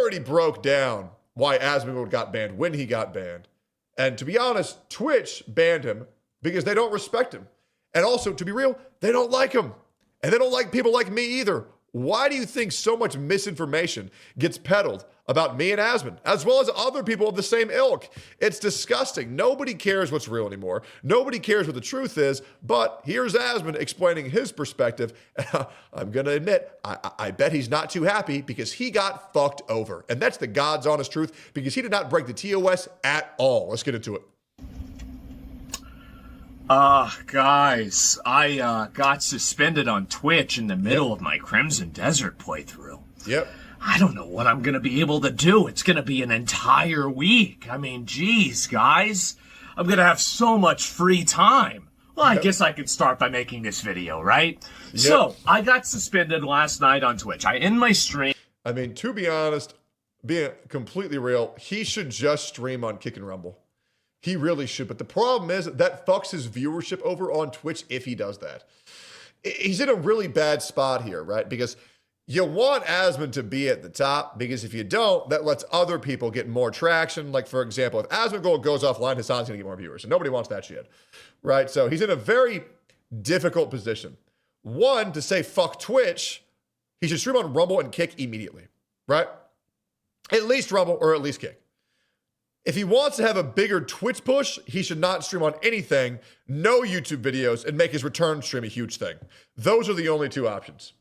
already broke down why Asmongold got banned when he got banned. And to be honest, Twitch banned him because they don't respect him. And also, to be real, they don't like him. And they don't like people like me either. Why do you think so much misinformation gets peddled about me and Asmon, as well as other people of the same ilk? It's disgusting. Nobody cares what's real anymore. Nobody cares what the truth is. But here's Asmon explaining his perspective. I'm going to admit, I bet he's not too happy because he got fucked over. And that's the God's honest truth, because he did not break the TOS at all. Let's get into it. Guys, I got suspended on Twitch in the middle of my Crimson Desert playthrough. Yep. I don't know what I'm gonna be able to do. It's gonna be an entire week. I mean, geez, guys. I'm gonna have so much free time. Well, I guess I could start by making this video, right? Yep. So, I got suspended last night on Twitch. I end my stream. I mean, to be honest, being completely real, he should just stream on Kick and Rumble. He really should. But the problem is that fucks his viewership over on Twitch if he does that. He's in a really bad spot here, right? Because you want Asmon to be at the top, because if you don't, that lets other people get more traction. Like, for example, if Asmongold goes offline, Hassan's going to get more viewers. And nobody wants that shit, right? So he's in a very difficult position. One, to say fuck Twitch, he should stream on Rumble and Kick immediately, right? At least Rumble or at least Kick. If he wants to have a bigger Twitch push, he should not stream on anything, no YouTube videos, and make his return stream a huge thing. Those are the only two options.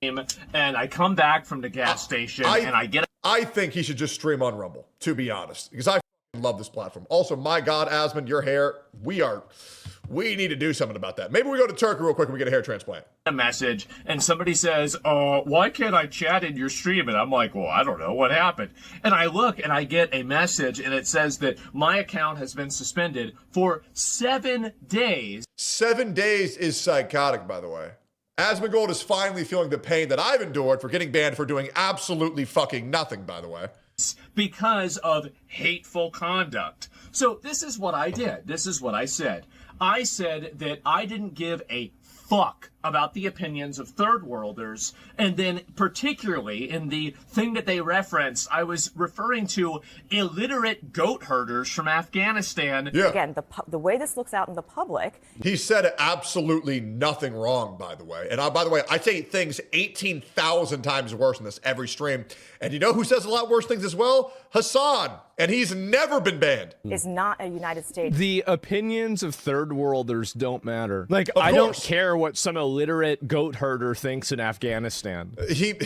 And I come back from the gas station and I get... I think he should just stream on Rumble, to be honest, because I love this platform. Also, my God, Asmon, your hair, we need to do something about that. Maybe we go to Turkey real quick and we get a hair transplant. A message and somebody says, why can't I chat in your stream? And I'm like, well, I don't know what happened. And I look and I get a message and it says that my account has been suspended for 7 days. 7 days is psychotic, by the way. Asmongold is finally feeling the pain that I've endured for getting banned for doing absolutely fucking nothing, by the way. Because of hateful conduct. So this is what I did. This is what I said. I said that I didn't give a fuck about the opinions of third-worlders, and then particularly in the thing that they referenced, I was referring to illiterate goat herders from Afghanistan. Yeah. Again, the way this looks out in the public. He said absolutely nothing wrong, by the way. And by the way, I say things 18,000 times worse in this every stream. And you know who says a lot worse things as well? Hassan. And he's never been banned. Is not a United States. The opinions of third-worlders don't matter. Like, I don't care what some illiterate goat herder thinks in Afghanistan.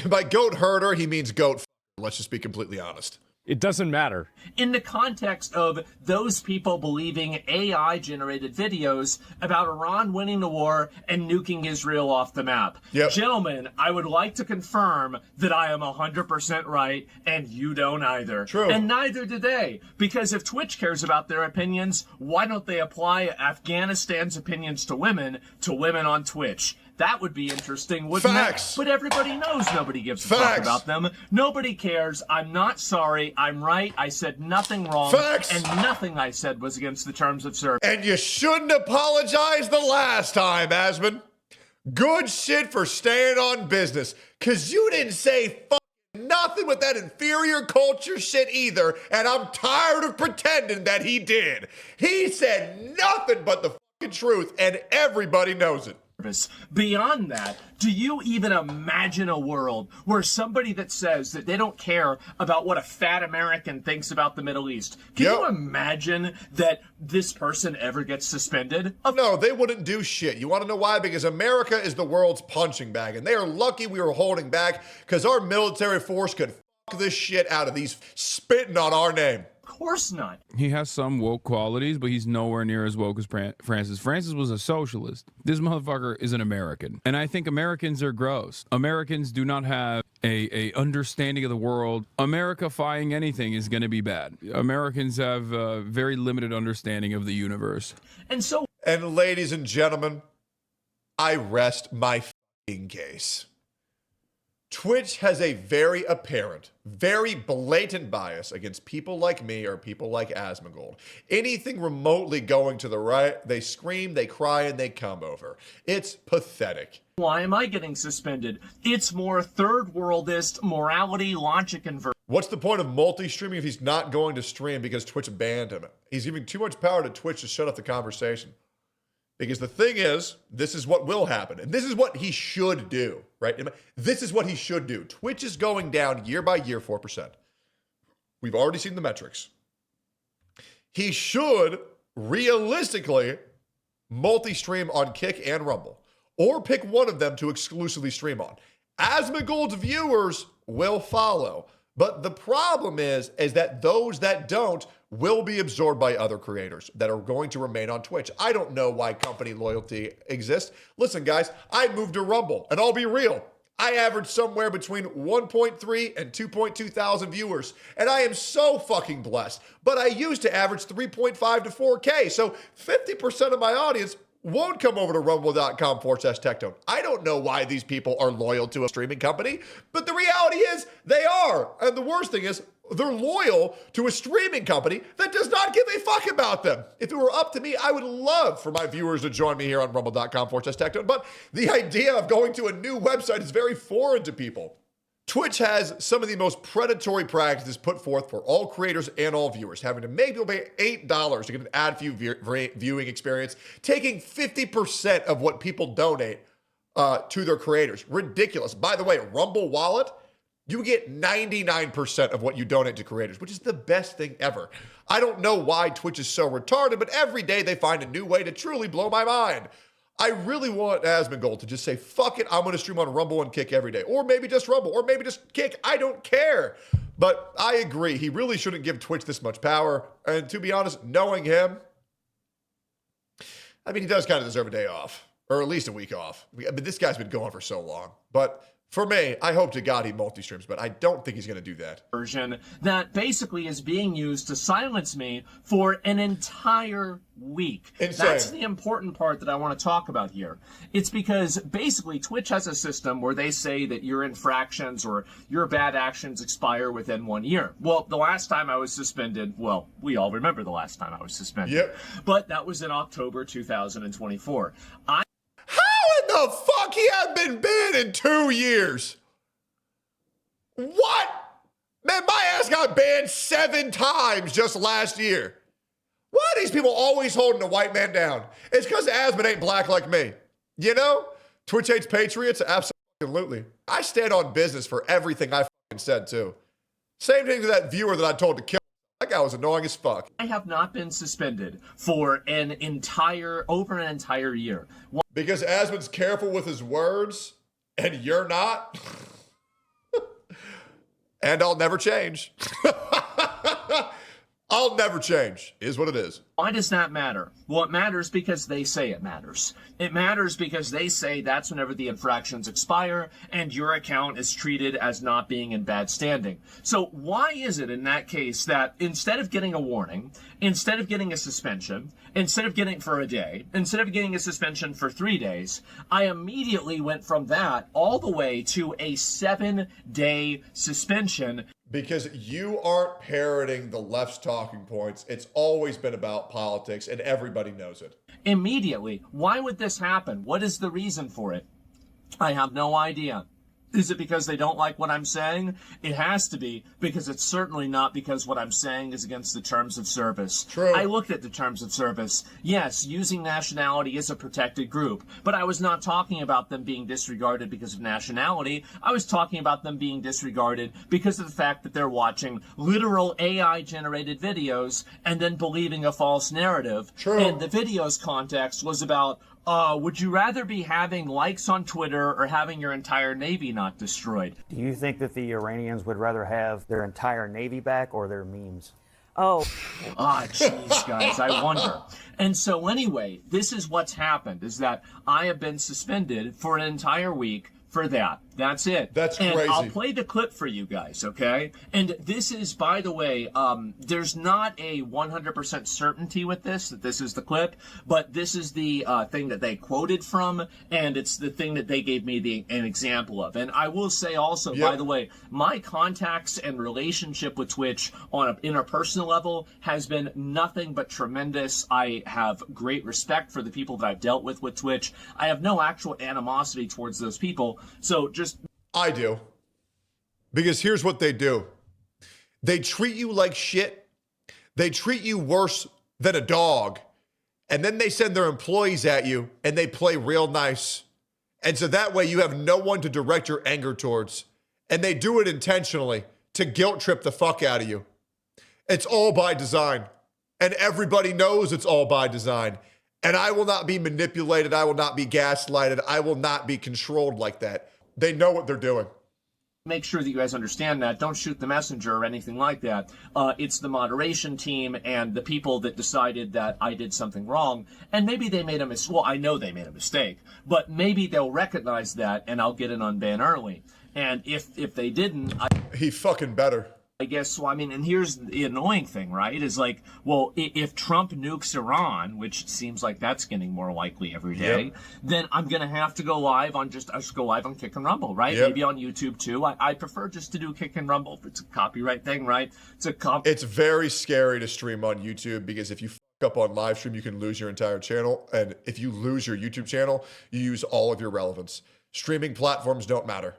By goat herder, he means goat. Let's just be completely honest. It doesn't matter. In the context of those people believing AI-generated videos about Iran winning the war and nuking Israel off the map. Yep. Gentlemen, I would like to confirm that I am 100% right, and you don't either. True. And neither do they. Because if Twitch cares about their opinions, why don't they apply Afghanistan's opinions to women on Twitch? That would be interesting, wouldn't Facts. it? But everybody knows nobody gives a fuck about them. Nobody cares. I'm not sorry. I'm right. I said nothing wrong. Facts. And nothing I said was against the terms of service. And you shouldn't apologize the last time, Asmon. Good shit for staying on business. Because you didn't say nothing with that inferior culture shit either. And I'm tired of pretending that he did. He said nothing but the fucking truth. And everybody knows it. Beyond that, do you even imagine a world where somebody that says that they don't care about what a fat American thinks about the Middle East, can you imagine that this person ever gets suspended? No, they wouldn't do shit. You want to know why? Because America is the world's punching bag, and they are lucky we were holding back because our military force could fuck this shit out of these spitting on our name. Of course not. He has some woke qualities, but he's nowhere near as woke as Francis. Francis was a socialist. This motherfucker is an American. And I think Americans are gross. Americans do not have a understanding of the world. America-fying anything is going to be bad. Americans have a very limited understanding of the universe. And ladies and gentlemen, I rest my f***ing case. Twitch has a very apparent, very blatant bias against people like me or people like Asmongold. Anything remotely going to the right, they scream, they cry, and they come over. It's pathetic. Why am I getting suspended? It's more third-worldist morality logic and What's the point of multi-streaming if he's not going to stream because Twitch banned him? He's giving too much power to Twitch to shut off the conversation. Because the thing is, this is what will happen. And this is what he should do, right? This is what he should do. Twitch is going down year by year 4%. We've already seen the metrics. He should realistically multi-stream on Kick and Rumble, or pick one of them to exclusively stream on. Asmongold's viewers will follow. But the problem is that those that don't will be absorbed by other creators that are going to remain on Twitch. I don't know why company loyalty exists. Listen, guys, I moved to Rumble, and I'll be real. I average somewhere between 1.3 and 2.2 thousand viewers, and I am so fucking blessed. But I used to average 3.5 to 4K, so 50% of my audience won't come over to rumble.com/Tectone. I don't know why these people are loyal to a streaming company, but the reality is they are. And the worst thing is they're loyal to a streaming company that does not give a fuck about them. If it were up to me, I would love for my viewers to join me here on rumble.com/Tectone, but the idea of going to a new website is very foreign to people. Twitch has some of the most predatory practices put forth for all creators and all viewers, having to make people pay $8 to get an ad-free viewing experience, taking 50% of what people donate to their creators. Ridiculous. By the way, Rumble Wallet, you get 99% of what you donate to creators, which is the best thing ever. I don't know why Twitch is so retarded, but every day they find a new way to truly blow my mind. I really want Asmongold to just say, fuck it, I'm going to stream on Rumble and Kick every day. Or maybe just Rumble, or maybe just Kick. I don't care. But I agree. He really shouldn't give Twitch this much power. And to be honest, knowing him, I mean, he does kind of deserve a day off. Or at least a week off. I mean, this guy's been going for so long. But for me, I hope to God he multi-streams, but I don't think he's going to do that. Version that basically is being used to silence me for an entire week. Insane. That's the important part that I want to talk about here. It's because basically Twitch has a system where they say that your infractions or your bad actions expire within 1 year. Well, the last time I was suspended, well, we all remember the last time I was suspended. Yep. But that was in October 2024. The fuck he has been banned in 2 years? What? Man, my ass got banned 7 times just last year. Why are these people always holding a white man down? It's because Asmon ain't black like me. You know? Twitch hates patriots? Absolutely. I stand on business for everything I fucking said too. Same thing to that viewer that I told to kill. That guy was annoying as fuck. I have not been suspended for over an entire year. Because Asmon's careful with his words, and you're not? And I'll never change. I'll never change, is what it is. Why does that matter? Well, it matters because they say it matters. It matters because they say that's whenever the infractions expire and your account is treated as not being in bad standing. So why is it in that case that instead of getting a warning, instead of getting a suspension, instead of getting for a day, instead of getting a suspension for 3 days, I immediately went from that all the way to a 7-day suspension? Because you aren't parroting the left's talking points. It's always been about politics, and everybody knows it. Immediately. Why would this happen? What is the reason for it? I have no idea. Is it because they don't like what I'm saying? It has to be, because it's certainly not because what I'm saying is against the terms of service. True. I looked at the terms of service. Yes, using nationality is a protected group, but I was not talking about them being disregarded because of nationality. I was talking about them being disregarded because of the fact that they're watching literal AI-generated videos and then believing a false narrative. True. And the video's context was about, would you rather be having likes on Twitter or having your entire Navy not destroyed? Do you think that the Iranians would rather have their entire Navy back or their memes? Oh. Jeez, guys, I wonder. And so anyway, this is what's happened, is that I have been suspended for an entire week for that. That's it. That's and crazy. I'll play the clip for you guys, okay? And this is, by the way, there's not a 100% certainty with this, that this is the clip, but this is the thing that they quoted from, and it's the thing that they gave me an example of. And I will say also, by the way, my contacts and relationship with Twitch on an interpersonal level has been nothing but tremendous. I have great respect for the people that I've dealt with Twitch. I have no actual animosity towards those people. So just I do. Because here's what they do. They treat you like shit. They treat you worse than a dog. And then they send their employees at you and they play real nice. And so that way you have no one to direct your anger towards. And they do it intentionally to guilt trip the fuck out of you. It's all by design. And everybody knows it's all by design. And I will not be manipulated. I will not be gaslighted. I will not be controlled like that. They know what they're doing. Make sure that you guys understand that. Don't shoot the messenger or anything like that. It's the moderation team and the people that decided that I did something wrong. And maybe they made a mistake. Well, I know they made a mistake. But maybe they'll recognize that and I'll get an unban early. And if they didn't... He fucking better. I guess, so I mean, and here's the annoying thing, right? Is like, well, if Trump nukes Iran, which seems like that's getting more likely every day, then I'm going to have to go live on Kick and Rumble, right? Maybe on YouTube too. I prefer just to do Kick and Rumble if it's a copyright thing, right? It's very scary to stream on YouTube because if you fuck up on live stream, you can lose your entire channel. And if you lose your YouTube channel, you use all of your relevance. Streaming platforms don't matter.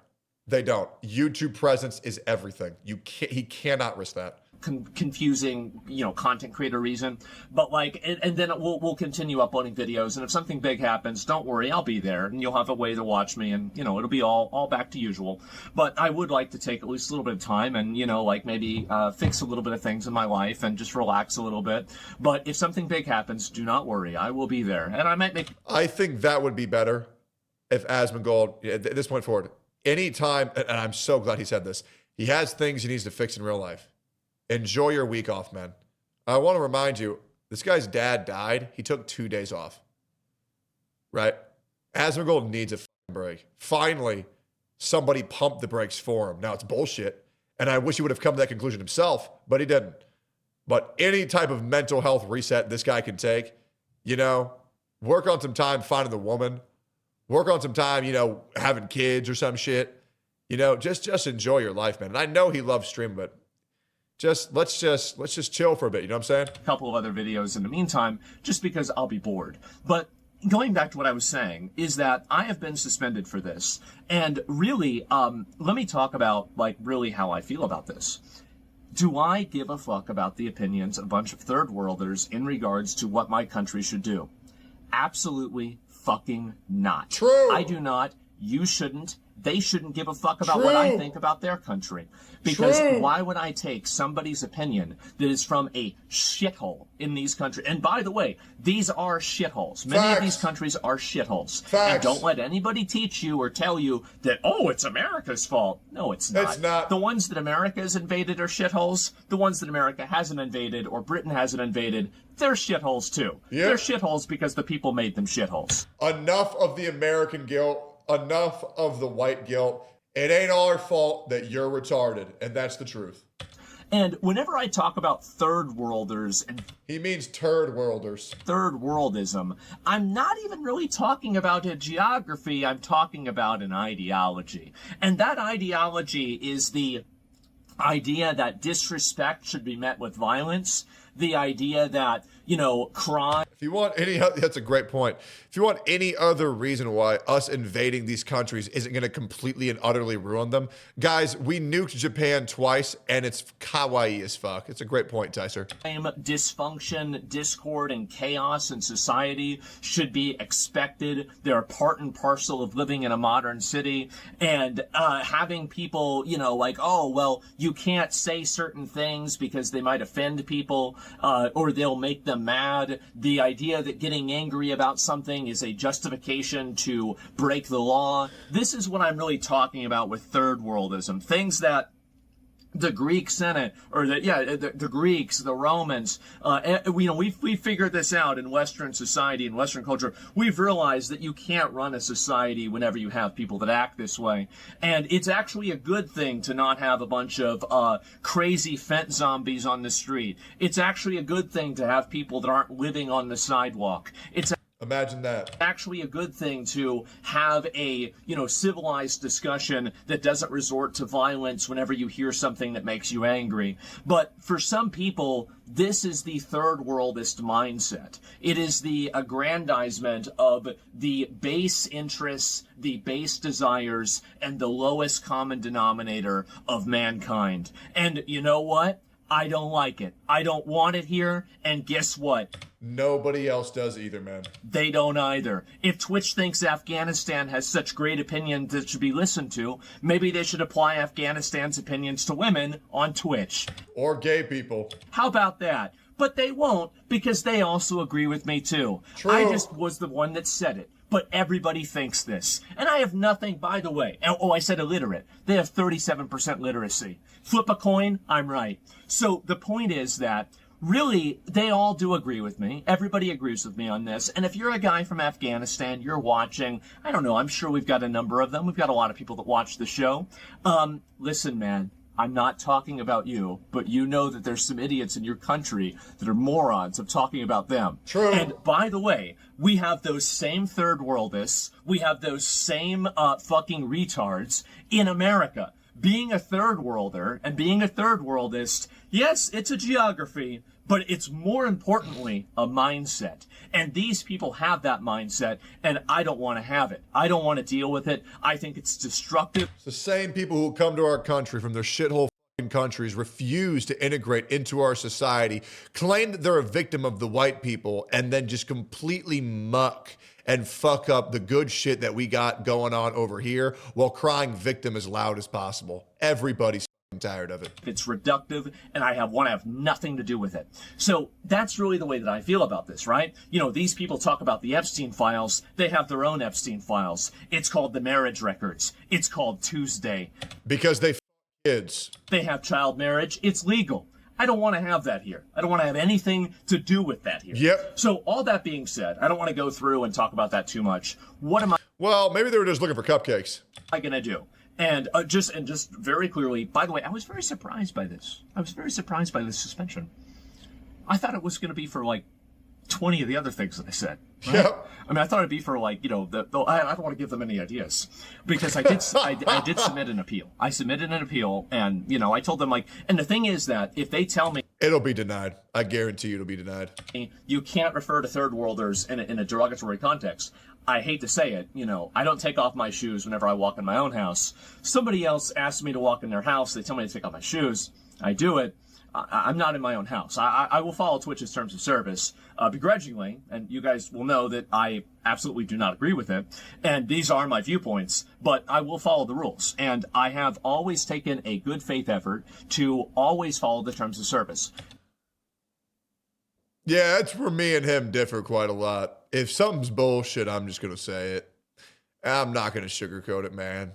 They don't. YouTube presence is everything. He cannot risk that. Confusing, content creator reason. But like, and then we'll continue uploading videos. And if something big happens, don't worry, I'll be there and you'll have a way to watch me and, it'll be all back to usual. But I would like to take at least a little bit of time and, like maybe fix a little bit of things in my life and just relax a little bit. But if something big happens, do not worry, I will be there. And I think that would be better if Asmongold, at this point forward, anytime, and I'm so glad he said this, he has things he needs to fix in real life. Enjoy your week off, man. I want to remind you, this guy's dad died. He took 2 days off. Right? Asmongold needs a fucking break. Finally, somebody pumped the brakes for him. Now, it's bullshit, and I wish he would have come to that conclusion himself, but he didn't. But any type of mental health reset this guy can take, work on some time finding the woman, work on some time, having kids or some shit. Just enjoy your life, man. And I know he loves streaming, but let's just chill for a bit. You know what I'm saying? A couple of other videos in the meantime, just because I'll be bored. But going back to what I was saying is that I have been suspended for this. And really, let me talk about really how I feel about this. Do I give a fuck about the opinions of a bunch of third worlders in regards to what my country should do? Absolutely fucking not. True. I do not. You shouldn't. They shouldn't give a fuck about what I think about their country. Because why would I take somebody's opinion that is from a shithole in these countries? And by the way, these are shitholes. Many of these countries are shitholes. And don't let anybody teach you or tell you that, it's America's fault. No, it's not. It's not. The ones that America has invaded are shitholes. The ones that America hasn't invaded or Britain hasn't invaded, they're shitholes too. Yep. They're shitholes because the people made them shitholes. Enough of the American guilt. Enough of the white guilt. It ain't our fault that you're retarded, and that's the truth. And whenever I talk about third worlders and he means turd worlders, third worldism, I'm not even really talking about a geography, I'm talking about an ideology. And that ideology is the idea that disrespect should be met with violence, the idea that, crime. If you want that's a great point. If you want any other reason why us invading these countries isn't going to completely and utterly ruin them, guys, we nuked Japan twice and it's kawaii as fuck. It's a great point, Tyser. Dysfunction, discord, and chaos in society should be expected. They're part and parcel of living in a modern city. And having people, you can't say certain things because they might offend people or they'll make them mad. The idea that getting angry about something is a justification to break the law. This is what I'm really talking about with third worldism. Things that the Greek Senate, or the Greeks, the Romans, we figured this out in Western society, in Western culture. We've realized that you can't run a society whenever you have people that act this way. And it's actually a good thing to not have a bunch of crazy fent zombies on the street. It's actually a good thing to have people that aren't living on the sidewalk. Imagine that. Actually a good thing to have a, civilized discussion that doesn't resort to violence whenever you hear something that makes you angry. But for some people, this is the third worldist mindset. It is the aggrandizement of the base interests, the base desires, and the lowest common denominator of mankind. And you know what? I don't like it. I don't want it here. And guess what? Nobody else does either, man. They don't either. If Twitch thinks Afghanistan has such great opinions that should be listened to, maybe they should apply Afghanistan's opinions to women on Twitch. Or gay people. How about that? But they won't, because they also agree with me too. True. I just was the one that said it. But everybody thinks this. And I have nothing, by the way. Oh, I said illiterate. They have 37% literacy. Flip a coin, I'm right. So the point is that really, they all do agree with me. Everybody agrees with me on this. And if you're a guy from Afghanistan, you're watching, I don't know, I'm sure we've got a number of them. We've got a lot of people that watch the show. Listen, man, I'm not talking about you, but you know that there's some idiots in your country that are morons of talking about them. True. And by the way, we have those same third worldists. We have those same fucking retards in America. Being a third worlder and being a third worldist, yes, it's a geography, but it's more importantly a mindset. And these people have that mindset, and I don't want to have it. I don't want to deal with it. I think it's destructive. It's the same people who come to our country from their shithole countries, refuse to integrate into our society, claim that they're a victim of the white people, and then just completely muck and fuck up the good shit that we got going on over here while crying victim as loud as possible. Everybody's tired of it. It's reductive, and I want to have nothing to do with it. So that's really the way that I feel about this, right? These people talk about the Epstein files. They have their own Epstein files. It's called the marriage records. It's called Tuesday. Because they kids. They have child marriage. It's legal. I don't want to have that here. I don't want to have anything to do with that here. Yep. So all that being said, I don't want to go through and talk about that too much. What am I? Well, maybe they were just looking for cupcakes. Going to do? And just very clearly, by the way, I was very surprised by this. I was very surprised by this suspension. I thought it was going to be for like 20 of the other things that I said. Right? Yep. I mean, I thought it'd be for like, I don't want to give them any ideas because I did submit an appeal. I submitted an appeal, and I told them and the thing is that if they tell me it'll be denied, I guarantee you it'll be denied. You can't refer to third worlders in a derogatory context. I hate to say it, I don't take off my shoes whenever I walk in my own house. Somebody else asks me to walk in their house. They tell me to take off my shoes. I do it. I'm not in my own house. I will follow Twitch's terms of service begrudgingly, and you guys will know that I absolutely do not agree with it. And these are my viewpoints, but I will follow the rules. And I have always taken a good faith effort to always follow the terms of service. Yeah, that's where me and him differ quite a lot. If something's bullshit, I'm just going to say it. I'm not going to sugarcoat it, man.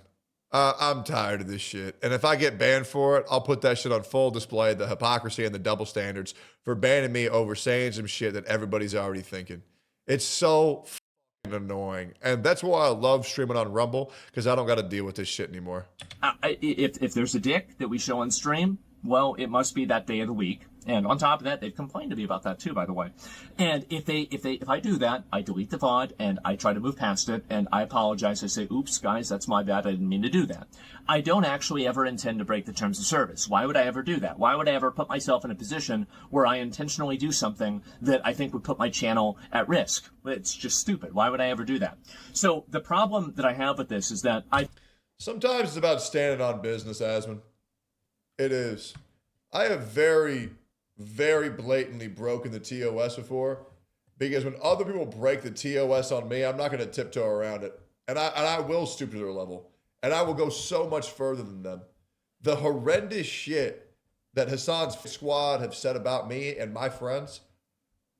I'm tired of this shit. And if I get banned for it, I'll put that shit on full display, the hypocrisy and the double standards for banning me over saying some shit that everybody's already thinking. It's so fucking annoying. And that's why I love streaming on Rumble, because I don't got to deal with this shit anymore. If there's a dick that we show on stream, well, it must be that day of the week. And on top of that, they've complained to me about that too, by the way. And if I do that, I delete the VOD and I try to move past it and I apologize. I say, oops, guys, that's my bad. I didn't mean to do that. I don't actually ever intend to break the terms of service. Why would I ever do that? Why would I ever put myself in a position where I intentionally do something that I think would put my channel at risk? It's just stupid. Why would I ever do that? So the problem that I have with this is that sometimes it's about standing on business, Asmon. It is. I have very blatantly broken the TOS before, because when other people break the TOS on me, I'm not going to tiptoe around it. And I will stoop to their level. And I will go so much further than them. The horrendous shit that Hassan's squad have said about me and my friends,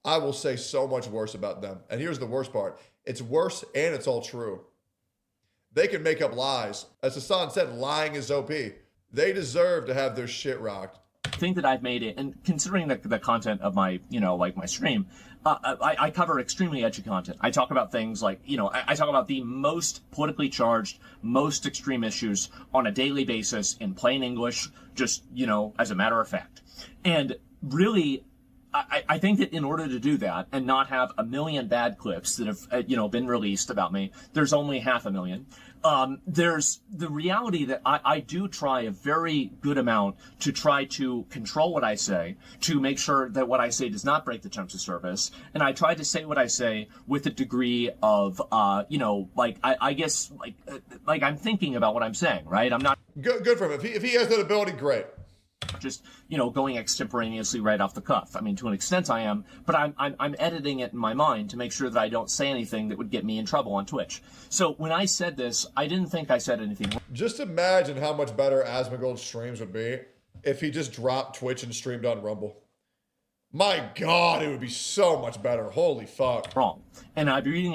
I will say so much worse about them. And here's the worst part. It's worse and it's all true. They can make up lies. As Hassan said, lying is OP. They deserve to have their shit rocked. Think that I've made it, and considering the content of my, like my stream, I cover extremely edgy content. I talk about things like, I talk about the most politically charged, most extreme issues on a daily basis in plain English, just, as a matter of fact. And really, I think that in order to do that and not have a million bad clips that have, been released about me, there's only 500,000. There's the reality that I do try a very good amount to try to control what I say, to make sure that what I say does not break the terms of service. And I try to say what I say with a degree of, I guess, I'm thinking about what I'm saying, right? I'm not Good for him. If he has that ability, great. just going extemporaneously right off the cuff. I mean, to an extent I am, but I'm editing it in my mind to make sure that I don't say anything that would get me in trouble on Twitch. So when I said this, I didn't think I said anything wrong. Just imagine how much better Asmongold's streams would be if he just dropped Twitch and streamed on Rumble. My God, it would be so much better. Holy fuck. Wrong. And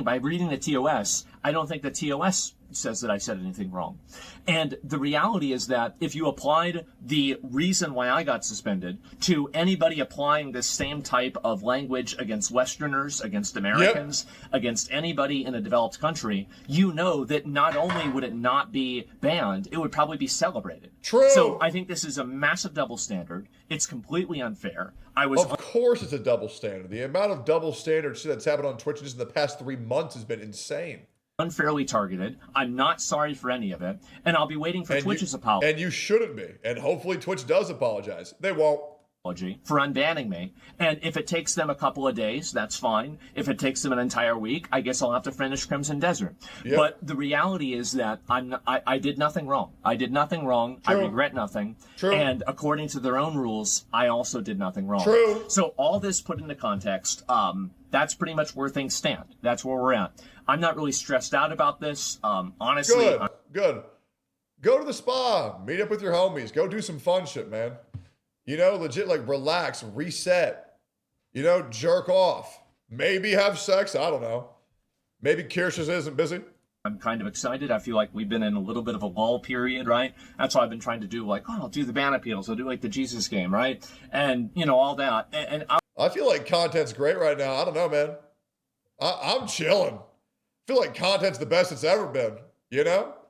by reading the TOS, I don't think the TOS says that I said anything wrong. And the reality is that if you applied the reason why I got suspended to anybody applying this same type of language against Westerners, against Americans, against anybody in a developed country, you know that not only would it not be banned, it would probably be celebrated. True. So I think this is a massive double standard. It's completely unfair. Of course it's a double standard. The amount of double standard shit that's happened on Twitch just in the past 3 months has been insane. Unfairly targeted. I'm not sorry for any of it, and I'll be waiting for Twitch's apology. And you shouldn't be. And hopefully Twitch does apologize. They won't. For unbanning me. And if it takes them a couple of days, that's fine. If it takes them an entire week, I guess I'll have to finish Crimson Desert. Yep. But the reality is that I did nothing wrong. I did nothing wrong. True. I regret nothing. True. And according to their own rules, I also did nothing wrong. True. So all this put into context, that's pretty much where things stand. That's where we're at. I'm not really stressed out about this. Honestly. Good. Go to the spa. Meet up with your homies. Go do some fun shit, man. Legit, relax, reset. Jerk off. Maybe have sex. I don't know. Maybe Kirsch's isn't busy. I'm kind of excited. I feel like we've been in a little bit of a lull period, right? That's why I've been trying to do I'll do the ban appeals. I'll do the Jesus game, right? And, all that. And I feel like content's great right now. I don't know, man. I'm chilling. I feel like content's the best it's ever been.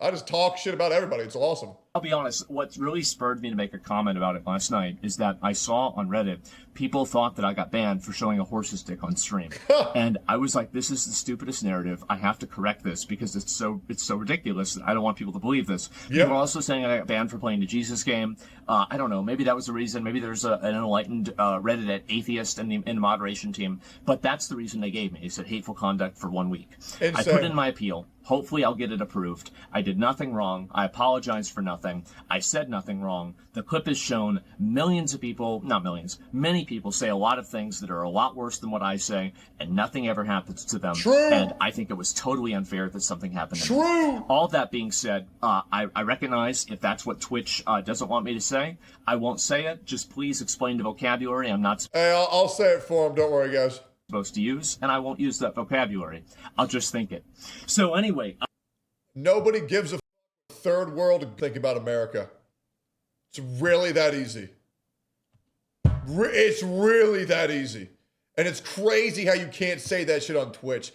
I just talk shit about everybody. It's awesome. I'll be honest, what really spurred me to make a comment about it last night is that I saw on Reddit, people thought that I got banned for showing a horse's dick on stream. And I was like, this is the stupidest narrative. I have to correct this because it's so ridiculous that I don't want people to believe this. Yep. People are also saying I got banned for playing the Jesus game. I don't know. Maybe that was the reason. Maybe there's an enlightened Reddit atheist in the moderation team. But that's the reason they gave me. They said hateful conduct for 1 week. Insane. I put in my appeal. Hopefully I'll get it approved. I did nothing wrong. I apologize for nothing. I said nothing wrong. The clip is shown. Millions of people, not millions, many people say a lot of things that are a lot worse than what I say, and nothing ever happens to them. True. And I think it was totally unfair that something happened to me. True. All that being said, I recognize if that's what Twitch doesn't want me to say, I won't say it. Just please explain the vocabulary. I'm not Hey, I'll say it for him. Don't worry, guys. supposed to use, and I won't use that vocabulary. I'll just think it. So anyway. Nobody gives a third world to think about America. It's really that easy. It's really that easy. And it's crazy how you can't say that shit on Twitch.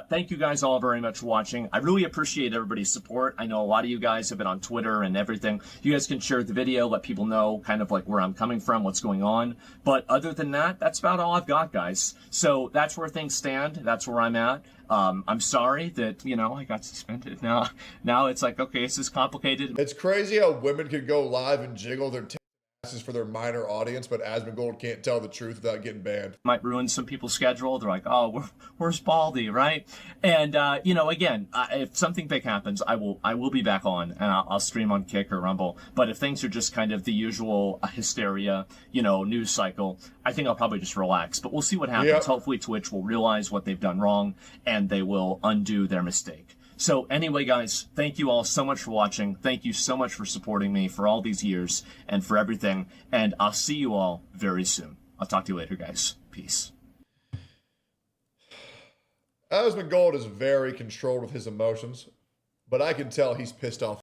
Thank you guys all very much for watching. I really appreciate everybody's support. I know a lot of you guys have been on Twitter and everything. You guys can share the video, let people know kind of where I'm coming from, what's going on. But other than that, that's about all I've got, guys. So that's where things stand. That's where I'm at. I'm sorry that, I got suspended. Now it's okay, this is complicated. It's crazy how women can go live and jiggle their asses for their minor audience, but Asmongold can't tell the truth without getting banned. Might ruin some people's schedule. They're like, oh, where's Baldy, right? And, again, if something big happens, I will be back on, and I'll stream on Kick or Rumble. But if things are just kind of the usual hysteria, news cycle, I think I'll probably just relax. But we'll see what happens. Yep. Hopefully Twitch will realize what they've done wrong, and they will undo their mistake. So anyway, guys, thank you all so much for watching. Thank you so much for supporting me for all these years and for everything. And I'll see you all very soon. I'll talk to you later, guys. Peace. Asmongold is very controlled with his emotions, but I can tell he's pissed off.